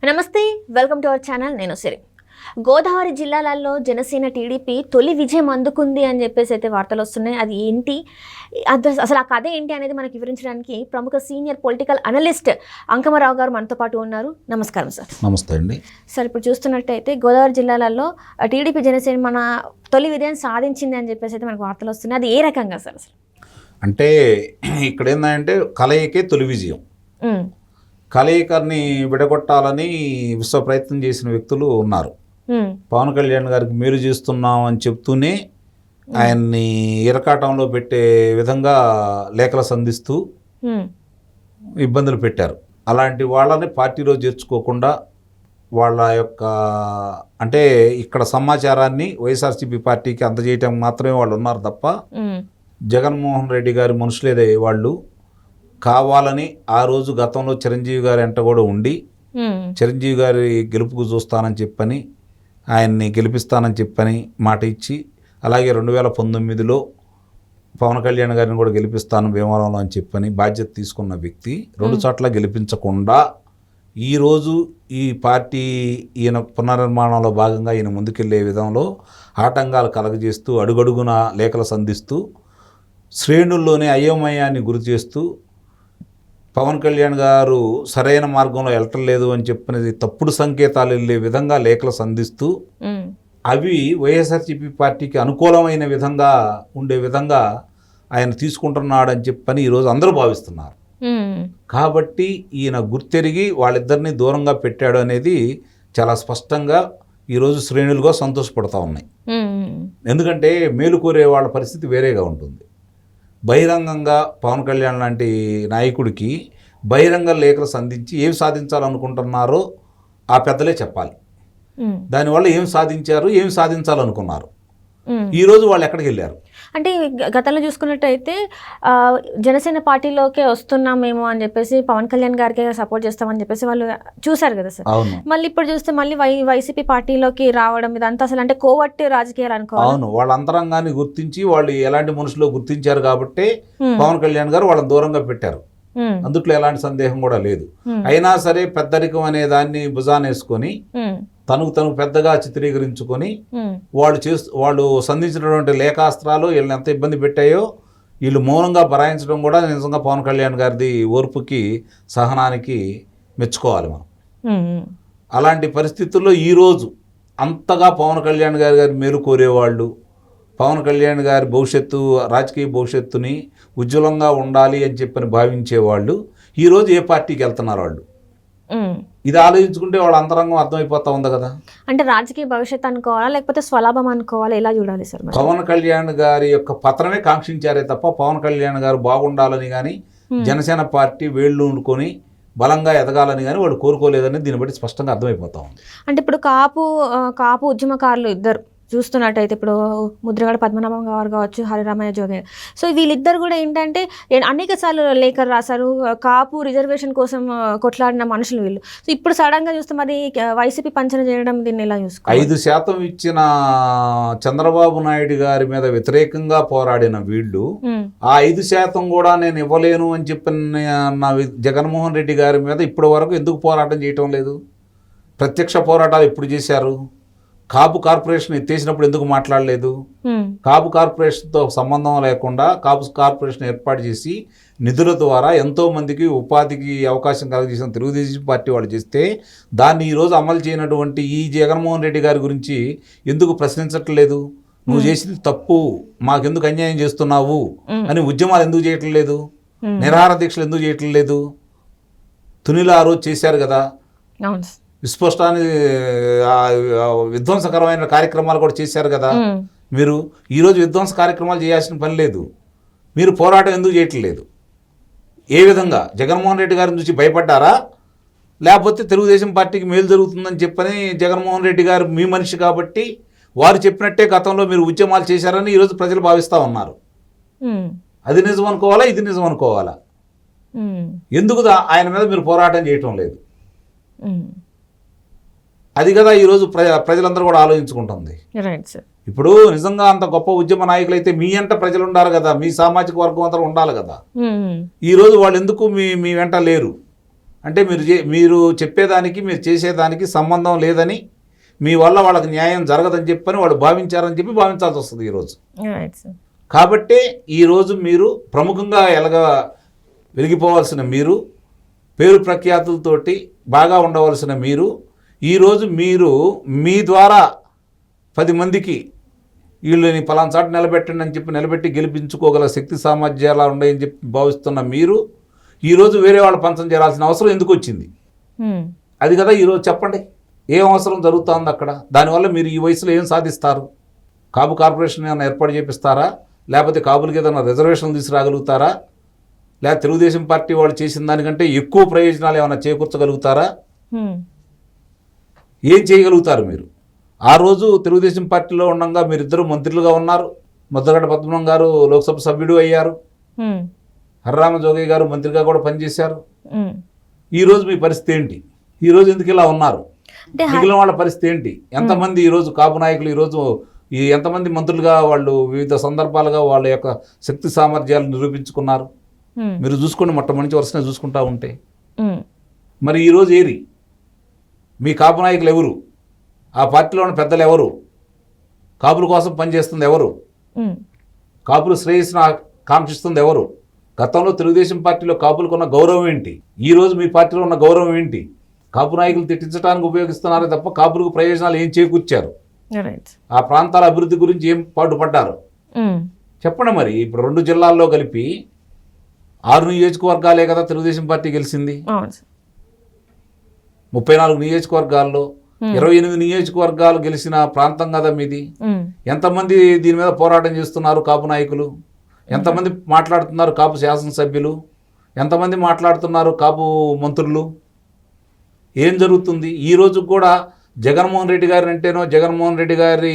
నమస్తే, welcome to our channel. నేను సిరి. గోదావరి జిల్లాలలో జనసేన టీడీపీ తొలి విజయం అందుకుంది అని చెప్పేసి అయితే వార్తలు వస్తున్నాయి. అది ఏంటి, అసలు ఆ కథ ఏంటి అనేది మనకి వివరించడానికి ప్రముఖ సీనియర్ పొలిటికల్ అనలిస్ట్ అంకమరావు గారు మనతో పాటు ఉన్నారు. నమస్కారం సార్. నమస్తే అండి. సార్, ఇప్పుడు చూస్తున్నట్టయితే గోదావరి జిల్లాలలో టీడీపీ జనసేన మన తొలి విజయం సాధించింది అని చెప్పేసి అయితే మనకు వార్తలు వస్తున్నాయి. అది ఏ రకంగా సార్? అసలు అంటే ఇక్కడ ఏంటంటే కలయికే తొలి విజయం. కలయికని విడగొట్టాలని విశ్వ ప్రయత్నం చేసిన వ్యక్తులు ఉన్నారు. పవన్ కళ్యాణ్ గారికి మేలు చేస్తున్నాం అని చెప్తూనే ఆయన్ని ఇరకాటంలో పెట్టే విధంగా లేఖలు సంధిస్తూ ఇబ్బందులు పెట్టారు. అలాంటి వాళ్ళని పార్టీలో చేర్చుకోకుండా వాళ్ళ యొక్క అంటే ఇక్కడ సమాచారాన్ని వైఎస్ఆర్సీపీ పార్టీకి అందజేయటం మాత్రమే వాళ్ళు ఉన్నారు తప్ప జగన్మోహన్ రెడ్డి గారి మనుషులేదే వాళ్ళు. కావాలని ఆ రోజు గతంలో చిరంజీవి గారి వెంట కూడా ఉండి చిరంజీవి గారి గెలుపుకు చూస్తానని చెప్పని ఆయన్ని గెలిపిస్తానని చెప్పని మాట ఇచ్చి, అలాగే 2019లో పవన్ కళ్యాణ్ గారిని కూడా గెలిపిస్తాను భీమవరంలో అని చెప్పని బాధ్యత తీసుకున్న వ్యక్తి 2 చోట్ల గెలిపించకుండా ఈరోజు ఈ పార్టీ ఈయన పునర్నిర్మాణంలో భాగంగా ఈయన ముందుకెళ్లే విధంలో ఆటంకాలు కలగజేస్తూ అడుగడుగున లేఖలు సంధిస్తూ శ్రేణుల్లోనే అయోమయాన్ని గురి చేస్తూ పవన్ కళ్యాణ్ గారు సరైన మార్గంలో వెళ్ళట్లేదు అని చెప్పినది తప్పుడు సంకేతాలు వెళ్ళే విధంగా లేఖలు సంధిస్తూ అవి వైఎస్ఆర్సీపీ పార్టీకి అనుకూలమైన విధంగా ఉండే విధంగా ఆయన తీసుకుంటున్నాడని చెప్పని ఈరోజు అందరూ భావిస్తున్నారు. కాబట్టి ఈయన గుర్తెరిగి వాళ్ళిద్దరినీ దూరంగా పెట్టాడు అనేది చాలా స్పష్టంగా ఈరోజు శ్రేణులుగా సంతోషపడతా ఉన్నాయి. ఎందుకంటే మేలు కోరే వాళ్ళ పరిస్థితి వేరేగా ఉంటుంది. బహిరంగంగా పవన్ కళ్యాణ్ లాంటి నాయకుడికి బహిరంగ లేఖలు సంధించి ఏం సాధించాలనుకుంటున్నారో ఆ పెద్దలే చెప్పాలి. దానివల్ల ఏం సాధించారు, ఏం సాధించాలనుకున్నారు, ఈరోజు వాళ్ళు ఎక్కడికి వెళ్ళారు అంటే గతంలో చూసుకున్నట్టయితే జనసేన పార్టీలోకే వస్తున్నామేమో అని చెప్పేసి పవన్ కళ్యాణ్ గారికి సపోర్ట్ చేస్తామని చెప్పేసి వాళ్ళు చూశారు కదా సార్. మళ్ళీ ఇప్పుడు చూస్తే మళ్ళీ వైసీపీ పార్టీలోకి రావడం ఇదంతా అసలు అంటే కోవట్టి రాజకీయాలు అనుకోవాలి. అవును, వాళ్ళ అంతరంగాన్ని గుర్తించి వాళ్ళు ఎలాంటి మనుషులు గుర్తించారు కాబట్టి పవన్ కళ్యాణ్ గారు వాళ్ళని దూరంగా పెట్టారు. అందుట్లో ఎలాంటి సందేహం కూడా లేదు. అయినా సరే పెద్దరికం అనే దాన్ని భుజానేసుకొని తనకు పెద్దగా చిత్రీకరించుకొని వాళ్ళు సంధించినటువంటి లేఖాస్త్రాలు వీళ్ళని ఎంత ఇబ్బంది పెట్టాయో వీళ్ళు మౌనంగా భరాయించడం కూడా నిజంగా పవన్ కళ్యాణ్ గారిది ఓర్పుకి సహనానికి మెచ్చుకోవాలి మనం. అలాంటి పరిస్థితుల్లో ఈరోజు అంతగా పవన్ కళ్యాణ్ గారి మేలు కోరేవాళ్ళు, పవన్ కళ్యాణ్ గారి భవిష్యత్తు రాజకీయ భవిష్యత్తుని ఉజ్వలంగా ఉండాలి అని చెప్పని భావించేవాళ్ళు ఈరోజు ఏ పార్టీకి వెళ్తున్నారు వాళ్ళు ఇది ఆలోచించుకుంటే వాళ్ళ అంతరంగం అర్థమైపోతా ఉంది కదా. అంటే రాజకీయ భవిష్యత్తు అనుకోవాలా లేకపోతే స్వలాభం అనుకోవాలా, ఎలా చూడాలి సార్? పవన్ కళ్యాణ్ గారి యొక్క పతనమే కాంక్షించారే తప్ప పవన్ కళ్యాణ్ గారు బాగుండాలని కానీ జనసేన పార్టీ వేళ్ళు ఉండుకొని బలంగా ఎదగాలని కానీ వాళ్ళు కోరుకోలేదని దీన్ని బట్టి స్పష్టంగా అర్థమైపోతా ఉంది. అంటే ఇప్పుడు కాపు ఉద్యమకారులు ఇద్దరు చూస్తున్నట్టయితే ఇప్పుడు ముద్రగడ పద్మనాభం గారు కావచ్చు, హరిరామయ్య జోగి, సో వీళ్ళిద్దరు కూడా ఏంటంటే అనేక సార్లు లేఖలు రాశారు. కాపు రిజర్వేషన్ కోసం కొట్లాడిన మనుషులు వీళ్ళు. సో ఇప్పుడు సడన్గా చూస్తే మరి వైసీపీ పంచన చేయడం దీన్ని ఎలా చూసుకోవాలి? 5% ఇచ్చిన చంద్రబాబు నాయుడు గారి మీద వ్యతిరేకంగా పోరాడిన వీళ్ళు ఆ 5% కూడా నేను ఇవ్వలేను అని చెప్పిన జగన్మోహన్ రెడ్డి గారి మీద ఇప్పటి వరకు ఎందుకు పోరాటం చేయటం లేదు? ప్రత్యక్ష పోరాటాలు ఎప్పుడు చేశారు? కాపు కార్పొరేషన్ ఎత్తేసినప్పుడు ఎందుకు మాట్లాడలేదు? కాపు కార్పొరేషన్తో సంబంధం లేకుండా కాపు కార్పొరేషన్ ఏర్పాటు చేసి నిధుల ద్వారా ఎంతో మందికి ఉపాధికి అవకాశం కలగజేసిన తెలుగుదేశం పార్టీ వాళ్ళు చేస్తే దాన్ని ఈరోజు అమలు చేయనటువంటి ఈ జగన్మోహన్ రెడ్డి గారి గురించి ఎందుకు ప్రశ్నించట్లేదు? నువ్వు చేసింది తప్పు, మాకెందుకు అన్యాయం చేస్తున్నావు అని ఉద్యమాలు ఎందుకు చేయటం లేదు? నిరాహార దీక్షలు ఎందుకు చేయటం లేదు? తునిలో ఆ రోజు చేశారు కదా. విస్పష్టాన్ని విధ్వంసకరమైన కార్యక్రమాలు కూడా చేశారు కదా. మీరు ఈరోజు విధ్వంస కార్యక్రమాలు చేయాల్సిన పని లేదు. మీరు పోరాటం ఎందుకు చేయట్లేదు? ఏ విధంగా జగన్మోహన్ రెడ్డి గారిని చూసి భయపడ్డారా, లేకపోతే తెలుగుదేశం పార్టీకి మేలు జరుగుతుందని చెప్పని జగన్మోహన్ రెడ్డి గారు మీ మనిషి కాబట్టి వారు చెప్పినట్టే గతంలో మీరు ఉద్యమాలు చేశారని ఈరోజు ప్రజలు భావిస్తూ ఉన్నారు. అది నిజం అనుకోవాలా, ఇది నిజం అనుకోవాలా? ఎందుకు ఆయన మీద మీరు పోరాటం చేయటం లేదు? అది కదా ఈరోజు ప్రజలందరూ కూడా ఆలోచించుకుంటుంది. ఇప్పుడు నిజంగా అంత గొప్ప ఉద్యమ నాయకులు అయితే మీ వెంట ప్రజలు ఉండాలి కదా, మీ సామాజిక వర్గం అంతా ఉండాలి కదా. ఈరోజు వాళ్ళు ఎందుకు మీ వెంట లేరు అంటే మీరు చెప్పేదానికి మీరు చేసేదానికి సంబంధం లేదని, మీ వల్ల వాళ్ళకి న్యాయం జరగదని చెప్పని వాళ్ళు భావించారని చెప్పి భావించాల్సి వస్తుంది ఈరోజు. కాబట్టే ఈరోజు మీరు ప్రముఖంగా వెలిగిపోవాల్సిన మీరు, పేరు ప్రఖ్యాతులతోటి బాగా ఉండవలసిన మీరు, ఈరోజు మీ ద్వారా 10 మందికి వీళ్ళని పలానా చాటు నిలబెట్టండి అని చెప్పి నిలబెట్టి గెలిపించుకోగల శక్తి సామర్థ్యాలు ఉన్నాయని చెప్పి భావిస్తున్న మీరు ఈరోజు వేరే వాళ్ళు పంచం చేయాల్సిన అవసరం ఎందుకు వచ్చింది? అది కదా ఈరోజు చెప్పండి, ఏం అవసరం జరుగుతుంది అక్కడ? దానివల్ల మీరు ఈ వయసులో ఏం సాధిస్తారు? కాపు కార్పొరేషన్ ఏమైనా ఏర్పాటు చేపిస్తారా? లేకపోతే కాపులకి ఏదైనా రిజర్వేషన్లు తీసుకురాగలుగుతారా? లేదా తెలుగుదేశం పార్టీ వాళ్ళు చేసిన దానికంటే ఎక్కువ ప్రయోజనాలు ఏమైనా చేకూర్చగలుగుతారా? ఏం చేయగలుగుతారు మీరు? ఆ రోజు తెలుగుదేశం పార్టీలో ఉండగా మీరిద్దరు మంత్రులుగా ఉన్నారు. ముద్రగడ పద్మనాభం గారు లోక్సభ సభ్యుడు అయ్యారు, హర్రామ జోగయ్య గారు మంత్రిగా కూడా పనిచేశారు. ఈరోజు మీ పరిస్థితి ఏంటి? ఈరోజు ఎందుకు ఇలా ఉన్నారు? మిగిలిన వాళ్ళ పరిస్థితి ఏంటి? ఎంతమంది ఈరోజు కాపు నాయకులు ఈరోజు ఎంతమంది మంత్రులుగా వాళ్ళు వివిధ సందర్భాలుగా వాళ్ళ యొక్క శక్తి సామర్థ్యాలు నిరూపించుకున్నారు? మీరు చూసుకోండి, మొట్టమొదటి వరుసనే చూసుకుంటా ఉంటే. మరి ఈరోజు ఏరి మీ కాపు నాయకులు ఎవరు? ఆ పార్టీలో ఉన్న పెద్దలు ఎవరు? కాపుల కోసం పనిచేస్తుంది ఎవరు? కాపులు శ్రేయస్సును కాంక్షిస్తుంది ఎవరు? గతంలో తెలుగుదేశం పార్టీలో కాపులకు ఉన్న గౌరవం ఏంటి? ఈరోజు మీ పార్టీలో ఉన్న గౌరవం ఏంటి? కాపు నాయకులు తిట్టించడానికి ఉపయోగిస్తున్నారే తప్ప కాపులకు ప్రయోజనాలు ఏం చేకూర్చారు? ఆ ప్రాంతాల అభివృద్ధి గురించి ఏం పాటుపడ్డారు? చెప్పండి. మరి ఇప్పుడు 2 జిల్లాల్లో కలిపి 6 నియోజకవర్గాలే కదా తెలుగుదేశం పార్టీ గెలిచింది. 34 నియోజకవర్గాల్లో 28 నియోజకవర్గాలు గెలిచిన ప్రాంతం కదా మీది. ఎంతమంది దీని మీద పోరాటం చేస్తున్నారు కాపు నాయకులు? ఎంతమంది మాట్లాడుతున్నారు కాపు శాసనసభ్యులు? ఎంతమంది మాట్లాడుతున్నారు కాపు మంత్రులు? ఏం జరుగుతుంది? ఈరోజు కూడా జగన్మోహన్ రెడ్డి గారిని అంటేనో, జగన్మోహన్ రెడ్డి గారి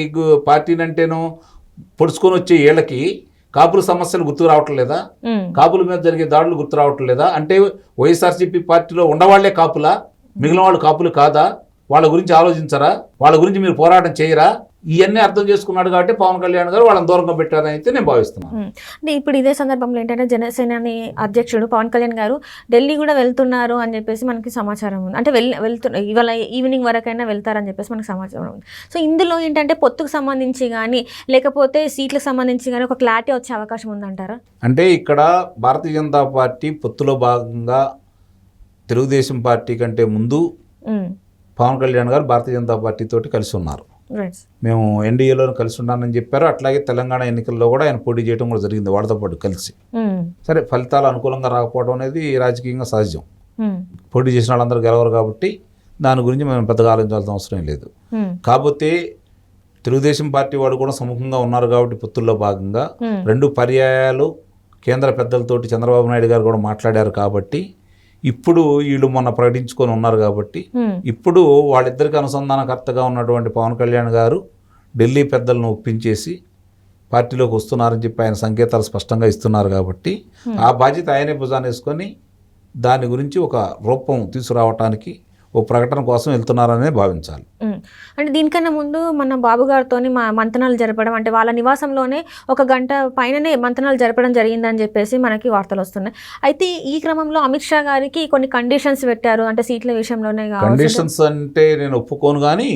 పార్టీని అంటేనో పొడుచుకొని వచ్చే వీళ్ళకి కాపుల సమస్యలు గుర్తు రావట్లేదా? కాపుల మీద జరిగే దాడులు గుర్తు రావట్లేదా? అంటే వైఎస్ఆర్సీపీ పార్టీలో ఉండవాళ్లే కాపులా? మిగిలిన వాళ్ళు కాపులు కాదా? వాళ్ళ గురించి ఆలోచించరా? వాళ్ళ గురించి మీరు పోరాటం చేయరా? ఇవన్నీ అర్థం చేసుకున్నాడు కాబట్టి పవన్ కళ్యాణ్ గారు వాళ్ళని దూరంగా పెట్టారని అయితే నేను భావిస్తున్నాను. అంటే ఇప్పుడు ఇదే సందర్భంలో ఏంటంటే జనసేనాని అధ్యక్షుడు పవన్ కళ్యాణ్ గారు ఢిల్లీ కూడా వెళ్తున్నారు అని చెప్పేసి మనకి సమాచారం ఉంది. అంటే ఇవాళ ఈవినింగ్ వరకైనా వెళ్తారని చెప్పేసి మనకి సమాచారం ఉంది. సో ఇందులో ఏంటంటే పొత్తుకు సంబంధించి కానీ లేకపోతే సీట్లకు సంబంధించి కానీ ఒక క్లారిటీ వచ్చే అవకాశం ఉందంటారా? అంటే ఇక్కడ భారతీయ జనతా పార్టీ పొత్తులో భాగంగా తెలుగుదేశం పార్టీ కంటే ముందు పవన్ కళ్యాణ్ గారు భారతీయ జనతా పార్టీ తోటి కలిసి ఉన్నారు. మేము ఎన్డీఏలో కలిసి ఉన్నానని చెప్పారు. అట్లాగే తెలంగాణ ఎన్నికల్లో కూడా ఆయన పోటీ చేయడం కూడా జరిగింది వాళ్ళతో పాటు కలిసి. సరే, ఫలితాలు అనుకూలంగా రాకపోవడం అనేది రాజకీయంగా సహజం. పోటీ చేసిన వాళ్ళందరూ గెలవరు కాబట్టి దాని గురించి మేము పెద్దగా ఆలోచించాల్సిన అవసరం లేదు. కాకపోతే తెలుగుదేశం పార్టీ వాళ్ళు కూడా సముఖంగా ఉన్నారు కాబట్టి పొత్తుల్లో భాగంగా 2 పర్యాయాలు కేంద్ర పెద్దలతోటి చంద్రబాబు నాయుడు గారు కూడా మాట్లాడారు కాబట్టి ఇప్పుడు వీళ్ళు మొన్న ప్రకటించుకొని ఉన్నారు కాబట్టి ఇప్పుడు వాళ్ళిద్దరికి అనుసంధానకర్తగా ఉన్నటువంటి పవన్ కళ్యాణ్ గారు ఢిల్లీ పెద్దలను ఒప్పించేసి పార్టీలోకి వస్తున్నారని చెప్పి ఆయన సంకేతాలు స్పష్టంగా ఇస్తున్నారు కాబట్టి ఆ బాధ్యత ఆయనే భుజాన్ని వేసుకొని దాని గురించి ఒక రూపం తీసుకురావటానికి ఓ ప్రకటన కోసం వెళ్తున్నారనే భావించాలి. అంటే దీనికన్నా ముందు మన బాబు గారితో మంతనాలు జరపడం, అంటే వాళ్ళ నివాసంలోనే 1 గంట పైననే మంతనాలు జరపడం జరిగిందని చెప్పేసి మనకి వార్తలు వస్తున్నాయి. అయితే ఈ క్రమంలో అమిత్ షా గారికి కొన్ని కండిషన్స్ పెట్టారు, అంటే సీట్ల విషయంలోనే. కండిషన్స్ అంటే నేను ఒప్పుకోను, కానీ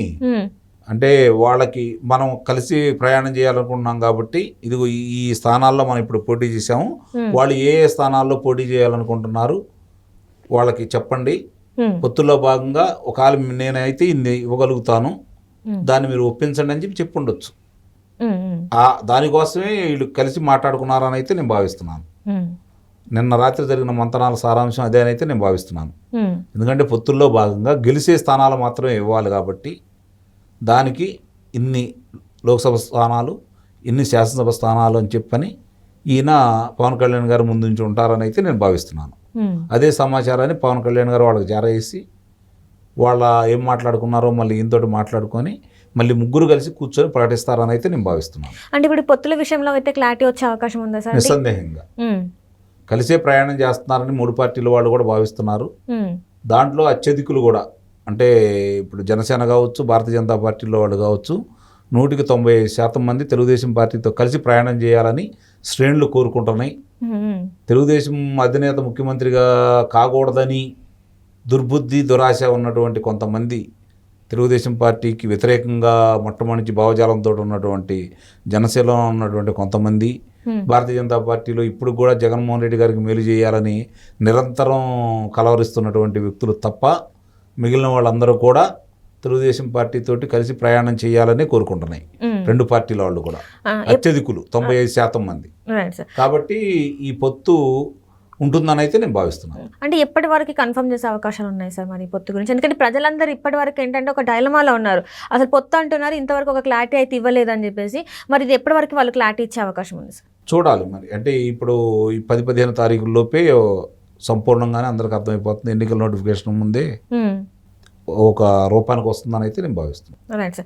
అంటే వాళ్ళకి మనం కలిసి ప్రయాణం చేయాలనుకుంటున్నాం కాబట్టి ఇదిగో ఈ స్థానాల్లో మనం ఇప్పుడు పోటీ చేసాము, వాళ్ళు ఏ స్థానాల్లో పోటీ చేయాలనుకుంటున్నారు వాళ్ళకి చెప్పండి. పొత్తుల్లో భాగంగా ఒకవేళ నేనైతే ఇన్ని ఇవ్వగలుగుతాను, దాన్ని మీరు ఒప్పించండి అని చెప్పి ఉండొచ్చు. దానికోసమే వీళ్ళు కలిసి మాట్లాడుకున్నారని అయితే నేను భావిస్తున్నాను. నిన్న రాత్రి జరిగిన మంతనాల సారాంశం అదేనైతే నేను భావిస్తున్నాను. ఎందుకంటే పొత్తుల్లో భాగంగా గెలిచే స్థానాలు మాత్రమే ఇవ్వాలి కాబట్టి దానికి ఇన్ని లోక్సభ స్థానాలు, ఇన్ని శాసనసభ స్థానాలు అని చెప్పని ఈయన పవన్ కళ్యాణ్ గారు ముందు నుంచి ఉంటారని అయితే నేను భావిస్తున్నాను. అదే సమాచారాన్ని పవన్ కళ్యాణ్ గారు వాళ్ళకి చేరవేసి వాళ్ళ ఏం మాట్లాడుకున్నారో మళ్ళీ ఈయనతోటి మాట్లాడుకొని మళ్ళీ ముగ్గురు కలిసి కూర్చొని ప్రకటిస్తారని అయితే నేను భావిస్తున్నాను. అంటే ఇప్పుడు పొత్తుల విషయంలో అయితే క్లారిటీ వచ్చే అవకాశం ఉందా సార్? నిస్సందేహంగా కలిసే ప్రయాణం చేస్తున్నారని 3 పార్టీల వాళ్ళు కూడా భావిస్తున్నారు. దాంట్లో అత్యధికులు కూడా అంటే ఇప్పుడు జనసేన కావచ్చు, భారతీయ జనతా పార్టీలో వాళ్ళు కావచ్చు 100% మంది తెలుగుదేశం పార్టీతో కలిసి ప్రయాణం చేయాలని శ్రేణులు కోరుకుంటున్నాయి. తెలుగుదేశం అధినేత ముఖ్యమంత్రిగా కాకూడదని దుర్బుద్ధి దురాశ ఉన్నటువంటి కొంతమంది తెలుగుదేశం పార్టీకి వ్యతిరేకంగా మొట్టమొదటి భావజాలంతో ఉన్నటువంటి జనసేనలో ఉన్నటువంటి కొంతమంది, భారతీయ జనతా పార్టీలో ఇప్పుడు కూడా జగన్మోహన్ రెడ్డి గారికి మేలు చేయాలని నిరంతరం కలవరిస్తున్నటువంటి వ్యక్తులు తప్ప మిగిలిన వాళ్ళందరూ కూడా తెలుగుదేశం పార్టీతోటి కలిసి ప్రయాణం చేయాలని కోరుకుంటున్నాయి. రెండు పార్టీల వాళ్ళు కూడా అత్యధికులు 95% మంది. కాబట్టి ఈ పొత్తు ఉంటుందని అయితే నేను భావిస్తున్నాను. అంటే ఎప్పటి వరకు కన్ఫర్మ్ చేసే అవకాశాలు ఉన్నాయి సార్ మరి పొత్తు గురించి? ఎందుకంటే ప్రజలందరూ ఇప్పటి వరకు ఏంటంటే ఒక డైలమాలో ఉన్నారు. అసలు పొత్తు అంటున్నారు, ఇంతవరకు ఒక క్లారిటీ అయితే ఇవ్వలేదని చెప్పేసి. మరి ఇది ఎప్పటి వరకు వాళ్ళు క్లారిటీ ఇచ్చే అవకాశం ఉంది సార్? చూడాలి మరి. అంటే ఇప్పుడు ఈ 10-15 తారీఖుల్లోపే సంపూర్ణంగానే అందరికి అర్థమైపోతుంది. ఎన్నికల నోటిఫికేషన్ ముందే ఒక రూపానికి వస్తుందని అయితే నేను భావిస్తున్నాను. Right sir.